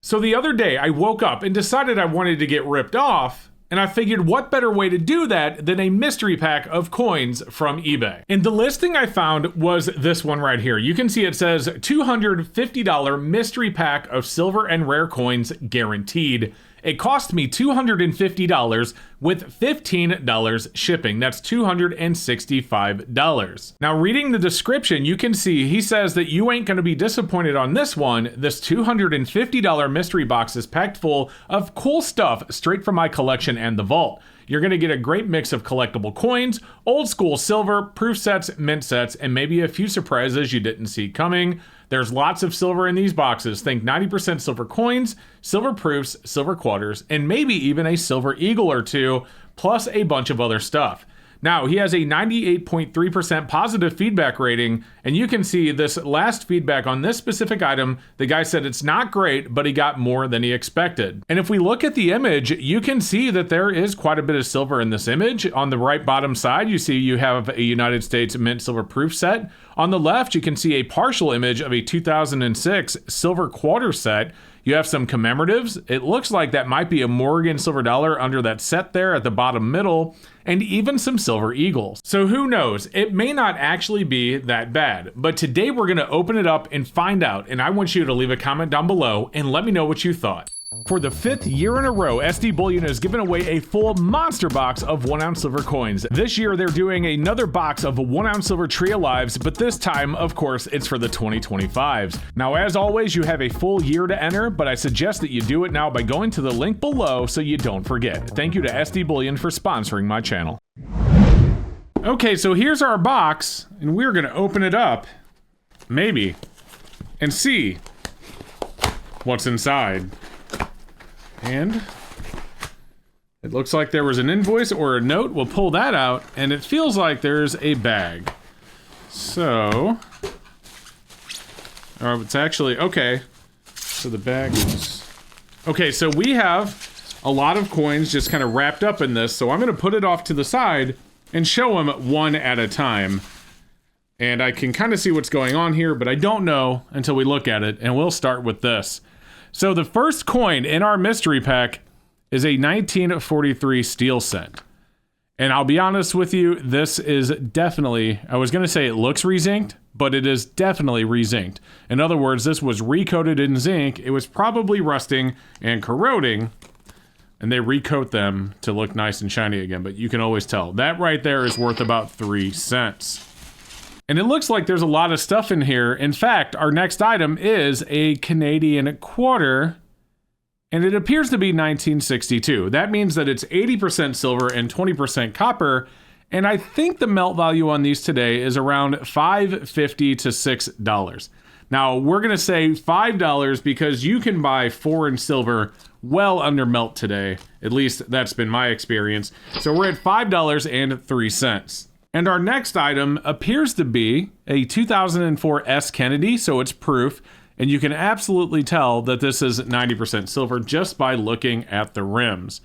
So the other day I woke up and decided I wanted to get ripped off, and I figured what better way to do that than a mystery pack of coins from eBay. And the listing I found was this one right here. You can see it says $250 mystery pack of silver and rare coins guaranteed. It cost me $250 with $15 shipping. That's $265. Now, reading the description, you can see he says that you ain't gonna be disappointed on this one. This $250 mystery box is packed full of cool stuff straight from my collection and the vault. You're gonna get a great mix of collectible coins, old school silver, proof sets, mint sets, and maybe a few surprises you didn't see coming. There's lots of silver in these boxes. Think 90% silver coins, silver proofs, silver quarters, and maybe even a silver eagle or two, plus a bunch of other stuff. Now, he has a 98.3% positive feedback rating, and you can see this last feedback on this specific item. The guy said it's not great, but he got more than he expected. And if we look at the image, you can see that there is quite a bit of silver in this image. On the right bottom side, you see you have a United States Mint silver proof set. On the left, you can see a partial image of a 2006 silver quarter set. You have some commemoratives. It looks like that might be a Morgan silver dollar under that set there at the bottom middle, and even some silver eagles. So who knows? It may not actually be that bad, but today we're gonna open it up and find out, and I want you to leave a comment down below and let me know what you thought. For the 5th year in a row, SD Bullion has given away a full monster box of 1-ounce silver coins. This year, they're doing another box of 1-ounce silver Tree of Lives, but this time, of course, it's for the 2025s. Now, as always, you have a full year to enter, but I suggest that you do it now by going to the link below so you don't forget. Thank you to SD Bullion for sponsoring my channel. Okay, so here's our box, and we're gonna open it up, maybe, and see what's inside. And it looks like there was an invoice or a note. We'll pull that out, and it feels like there's a bag. So, or it's actually, okay. So the bag is, okay, so we have a lot of coins just kind of wrapped up in this. So I'm gonna put it off to the side and show them one at a time. And I can kind of see what's going on here, but I don't know until we look at it. And we'll start with this. So the first coin in our mystery pack is a 1943 steel set. And I'll be honest with you, this is definitely, I was gonna say it looks re-zinced, but it is definitely re-zinced. In other words, this was recoated in zinc. It was probably rusting and corroding, and they recoat them to look nice and shiny again, but you can always tell. That right there is worth about 3 cents. And it looks like there's a lot of stuff in here. In fact, our next item is a Canadian quarter, and it appears to be 1962. That means that it's 80% silver and 20% copper, and I think the melt value on these today is around $5.50 to $6. Now, we're gonna say $5 because you can buy 4 in silver well under melt today. At least that's been my experience. So we're at $5.03. And our next item appears to be a 2004 S. Kennedy, so it's proof, and you can absolutely tell that this is 90% silver just by looking at the rims.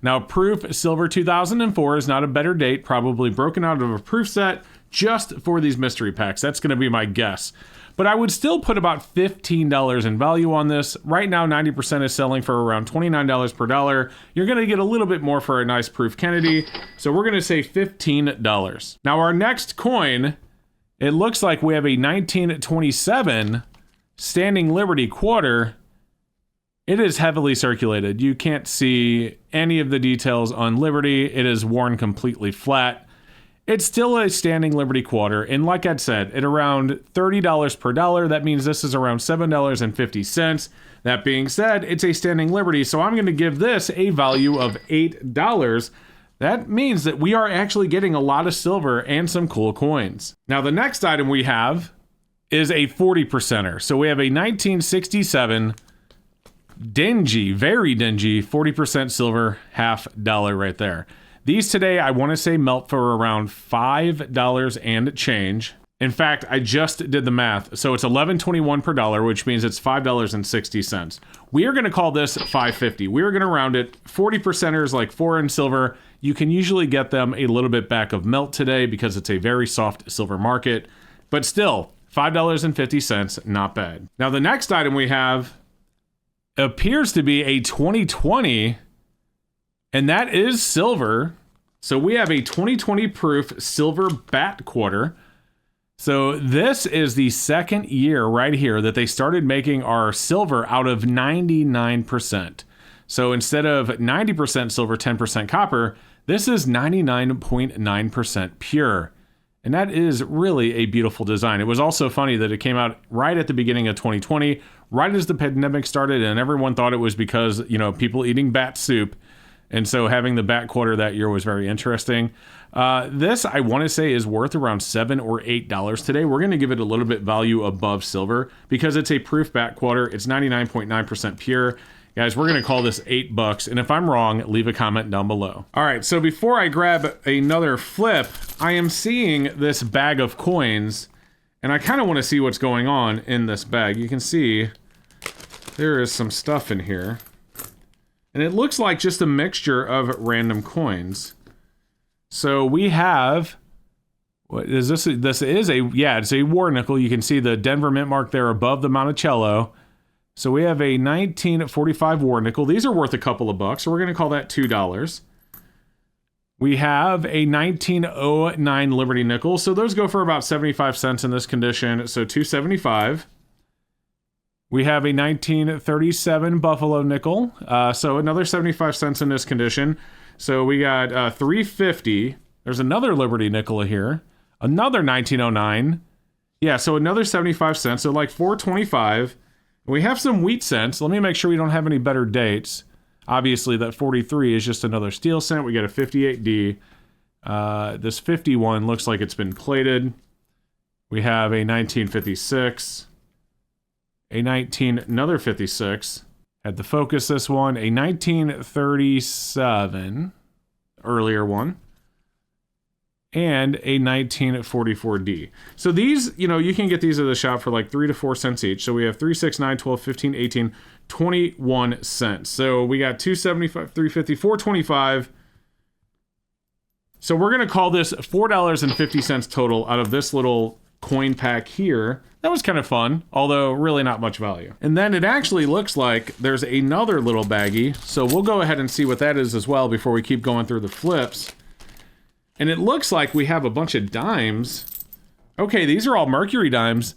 Now, proof silver 2004 is not a better date, probably broken out of a proof set just for these mystery packs. That's gonna be my guess. But I would still put about $15 in value on this. Right now, 90% is selling for around $29 per dollar. You're gonna get a little bit more for a nice proof Kennedy, so we're gonna say $15. Now our next coin, it looks like we have a 1927 Standing Liberty quarter. It is heavily circulated. You can't see any of the details on Liberty. It is worn completely flat. It's still a Standing Liberty quarter, and like I said, at around $30 per dollar, that means this is around $7.50. That being said, it's a Standing Liberty, so I'm gonna give this a value of $8. That means that we are actually getting a lot of silver and some cool coins. Now, the next item we have is a 40%er. So we have a 1967 dingy, very dingy, 40% silver, $50 right there. These today, I want to say melt for around $5 and change. In fact, I just did the math. So it's $11.21 per dollar, which means it's $5.60. We are going to call this $5.50. We are going to round it. 40%ers like 4 in silver. You can usually get them a little bit back of melt today because it's a very soft silver market. But still, $5.50, not bad. Now the next item we have appears to be a 2020, and that is silver. So we have a 2020 proof silver bat quarter. So this is the second year right here that they started making our silver out of 99%. So instead of 90% silver, 10% copper, this is 99.9% pure. And that is really a beautiful design. It was also funny that it came out right at the beginning of 2020, right as the pandemic started, and everyone thought it was because, you know, people eating bat soup. And so having the bat quarter that year was very interesting. This, I want to say, is worth around $7 or $8 today. We're going to give it a little bit value above silver because it's a proof bat quarter. It's 99.9% pure. Guys, we're going to call this $8. And if I'm wrong, leave a comment down below. All right, so before I grab another flip, I am seeing this bag of coins, and I kind of want to see what's going on in this bag. You can see there is some stuff in here. And it looks like just a mixture of random coins. So we have, what is this? This is it's a war nickel. You can see the Denver mint mark there above the Monticello. So we have a 1945 war nickel. These are worth a couple of bucks. So we're going to call that $2. We have a 1909 Liberty nickel. So those go for about 75 cents in this condition. So $2.75. We have a 1937 Buffalo nickel, so another 75 cents in this condition. So we got $3.50. There's another Liberty nickel here, another 1909. Yeah, so another 75 cents, so like $4.25. We have some wheat cents. Let me make sure we don't have any better dates. Obviously, that 43 is just another steel cent. We got a 58D. This 51 looks like it's been plated. We have a 1956. Another 56. Had to focus this one. A 1937, earlier one. And a 1944D. So these, you know, you can get these at the shop for like 3 to 4 cents each. So we have 3, 6, 9, 12, 15, 18, 21 cents. So we got $2.75, $3.50, $4.25. So we're going to call this $4.50 total out of this little coin pack here. That was kind of fun, although really not much value. And then it actually looks like there's another little baggie. So we'll go ahead and see what that is as well before we keep going through the flips. And it looks like we have a bunch of dimes. Okay, these are all Mercury dimes,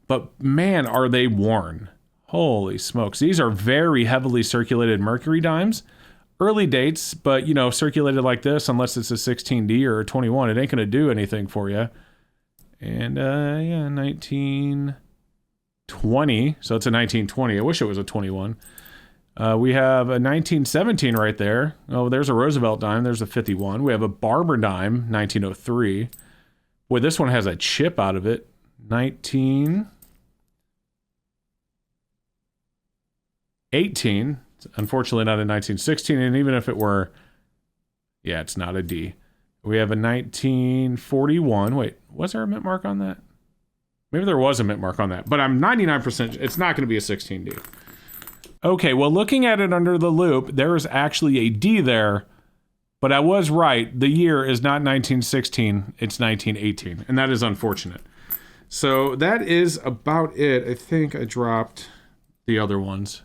but man, are they worn. Holy smokes. These are very heavily circulated Mercury dimes. Early dates, but you know, circulated like this, unless it's a 16D or a 21, it ain't gonna do anything for you. And yeah, 1920. So it's a 1920. I wish it was a 21. We have a 1917 right there. Oh, there's a Roosevelt dime. There's a 51. We have a Barber dime, 1903. Boy, this one has a chip out of it. 1918. Unfortunately, not a 1916. And even if it were, yeah, it's not a D. We have a 1941. Wait, was there a mint mark on that? Maybe there was a mint mark on that, but I'm 99% it's not going to be a 16D. Okay, well, looking at it under the loop, there is actually a D there, but I was right. The year is not 1916, it's 1918, and that is unfortunate. So that is about it. I think I dropped the other ones.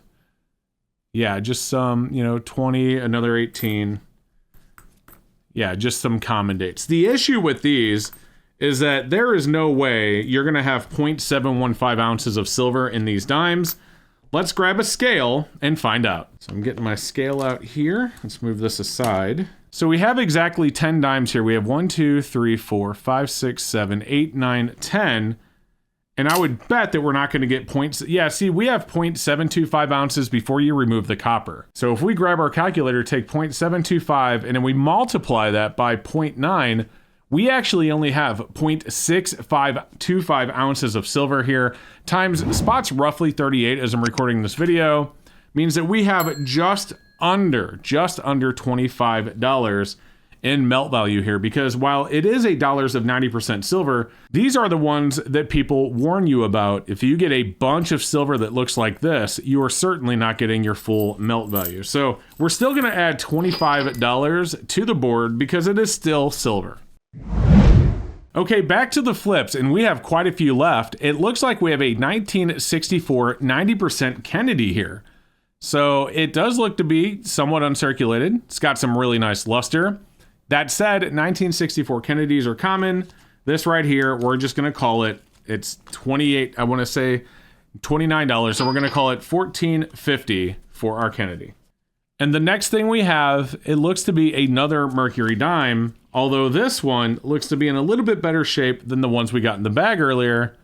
Yeah, just some, 20, another 18. Yeah, just some common dates. The issue with these is that there is no way you're going to have 0.715 ounces of silver in these dimes. Let's grab a scale and find out. So I'm getting my scale out here. Let's move this aside. So we have exactly 10 dimes here. We have 1, 2, 3, 4, 5, 6, 7, 8, 9, 10. And I would bet that we're not going to get points. Yeah, see, we have 0.725 ounces before you remove the copper. So if we grab our calculator, take 0.725, and then we multiply that by 0.9, we actually only have 0.6525 ounces of silver here, times spot's roughly 38 as I'm recording this video, means that we have just under $25 in melt value here, because while it is a dollars of 90% silver, these are the ones that people warn you about. If you get a bunch of silver that looks like this, you are certainly not getting your full melt value. So we're still going to add $25 to the board because it is still silver. Okay, back to the flips, and we have quite a few left. It looks like we have a 1964 90% Kennedy here. So it does look to be somewhat uncirculated. It's got some really nice luster. That said, 1964 Kennedys are common. This right here, we're just going to call it, it's 28, I want to say $29. So we're going to call it $14.50 for our Kennedy. And the next thing we have, it looks to be another Mercury dime, although this one looks to be in a little bit better shape than the ones we got in the bag earlier.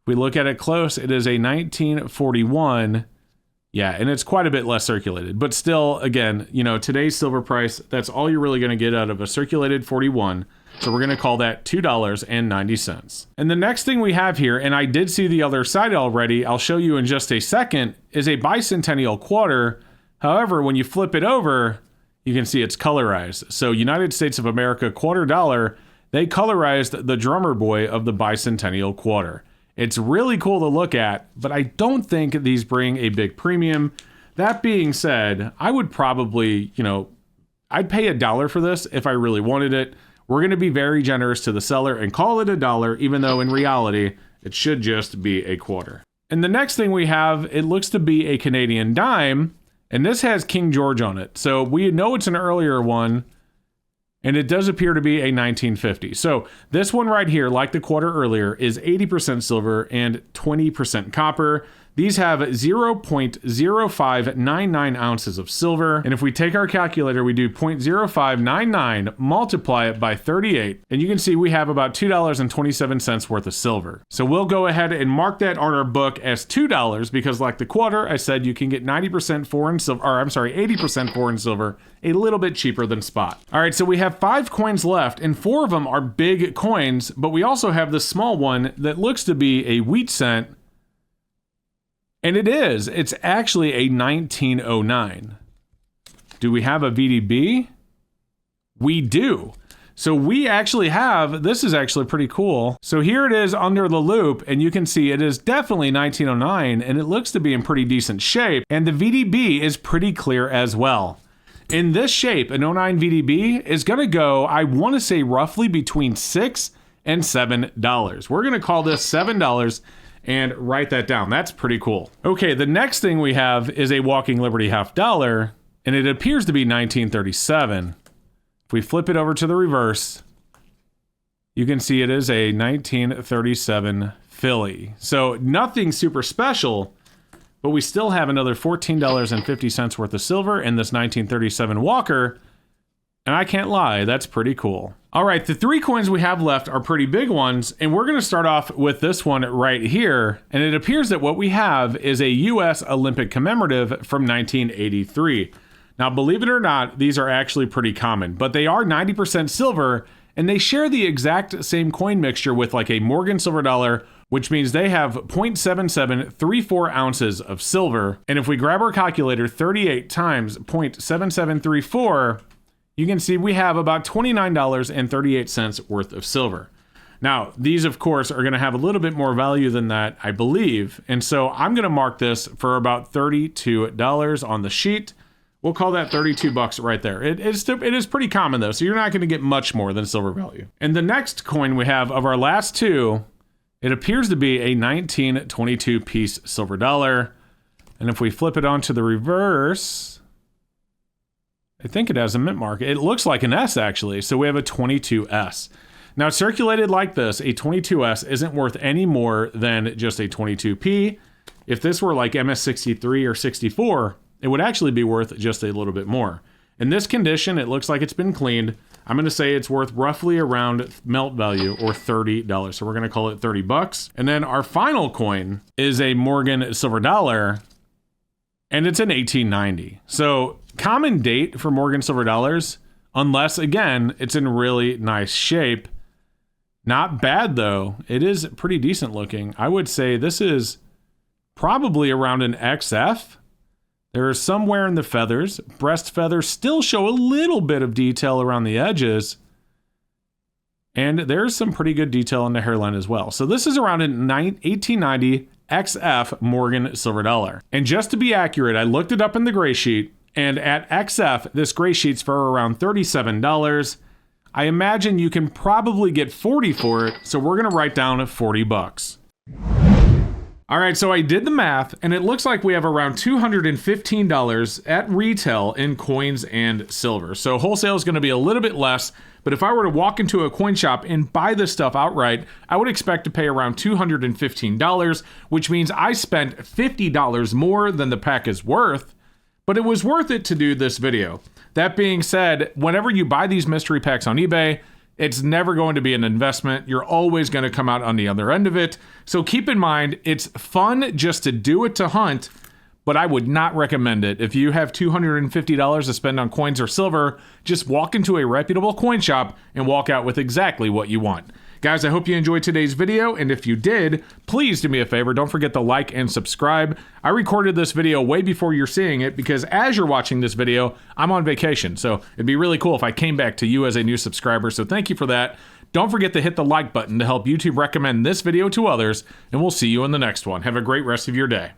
If we look at it close, it is a 1941. Yeah, and it's quite a bit less circulated, but still, again, you know, today's silver price, that's all you're really going to get out of a circulated 41. So we're going to call that $2.90. And the next thing we have here, and I did see the other side already, I'll show you in just a second, is a bicentennial quarter. However, when you flip it over, you can see it's colorized. So United States of America $quarter, they colorized the drummer boy of the bicentennial quarter. It's really cool to look at, but I don't think these bring a big premium. That being said, I would probably, you know, I'd pay $1 for this if I really wanted it. We're going to be very generous to the seller and call it $1, even though in reality, it should just be a quarter. And the next thing we have, it looks to be a Canadian dime, and this has King George on it. So we know it's an earlier one, and it does appear to be a 1950. So this one right here, like the quarter earlier, is 80% silver and 20% copper. These have 0.0599 ounces of silver. And if we take our calculator, we do 0.0599, multiply it by 38, and you can see we have about $2.27 worth of silver. So we'll go ahead and mark that on our book as $2 because like the quarter, I said you can get 90% foreign silver, or I'm sorry, 80% foreign silver, a little bit cheaper than spot. All right, so we have 5 coins left, and 4 of them are big coins, but we also have this small one that looks to be a wheat cent. And it is. It's actually a 1909. Do we have a VDB? We do. So we actually have, this is actually pretty cool. So here it is under the loop, and you can see it is definitely 1909, and it looks to be in pretty decent shape. And the VDB is pretty clear as well. In this shape, an 09 VDB is going to go, I want to say roughly between $6 and $7. We're going to call this $7 and write that down. That's pretty cool. Okay, the next thing we have is a Walking Liberty $50, and it appears to be 1937. If we flip it over to the reverse, you can see it is a 1937 Philly. So nothing super special, but we still have another $14.50 worth of silver in this 1937 Walker, and I can't lie, that's pretty cool. All right, the 3 coins we have left are pretty big ones, and we're going to start off with this one right here, and it appears that what we have is a U.S. Olympic commemorative from 1983. Now, believe it or not, these are actually pretty common, but they are 90% silver, and they share the exact same coin mixture with like a Morgan silver dollar, which means they have 0.7734 ounces of silver. And if we grab our calculator, 38 times 0.7734, you can see we have about $29.38 worth of silver. Now, these, of course, are going to have a little bit more value than that, I believe. And so I'm going to mark this for about $32 on the sheet. We'll call that 32 bucks right there. It is pretty common, though, so you're not going to get much more than silver value. And the next coin we have of our last 2, it appears to be a 1922 piece silver dollar. And if we flip it onto the reverse, I think it has a mint mark. It looks like an S, actually. So we have a 22S. Now, circulated like this, a 22S isn't worth any more than just a 22P. If this were like MS63 or 64, it would actually be worth just a little bit more. In this condition, it looks like it's been cleaned. I'm going to say it's worth roughly around melt value or $30. So we're going to call it 30 bucks. And then our final coin is a Morgan silver dollar, and it's an 1890. So common date for Morgan silver dollars, unless again, it's in really nice shape. Not bad though. It is pretty decent looking. I would say this is probably around an XF. There is somewhere in the feathers. Breast feathers still show a little bit of detail around the edges. And there's some pretty good detail on the hairline as well. So this is around a 1890 XF Morgan silver dollar. And just to be accurate, I looked it up in the gray sheet, and at XF, this gray sheet's for around $37. I imagine you can probably get 40 for it, so we're gonna write down 40 bucks. All right, so I did the math, and it looks like we have around $215 at retail in coins and silver. So wholesale is going to be a little bit less, but if I were to walk into a coin shop and buy this stuff outright, I would expect to pay around $215, which means I spent $50 more than the pack is worth, but it was worth it to do this video. That being said, whenever you buy these mystery packs on eBay, it's never going to be an investment. You're always going to come out on the other end of it. So keep in mind, it's fun just to do it to hunt, but I would not recommend it. If you have $250 to spend on coins or silver, just walk into a reputable coin shop and walk out with exactly what you want. Guys, I hope you enjoyed today's video, and if you did, please do me a favor, don't forget to like and subscribe. I recorded this video way before you're seeing it because as you're watching this video, I'm on vacation, so it'd be really cool if I came back to you as a new subscriber, so thank you for that. Don't forget to hit the like button to help YouTube recommend this video to others, and we'll see you in the next one. Have a great rest of your day.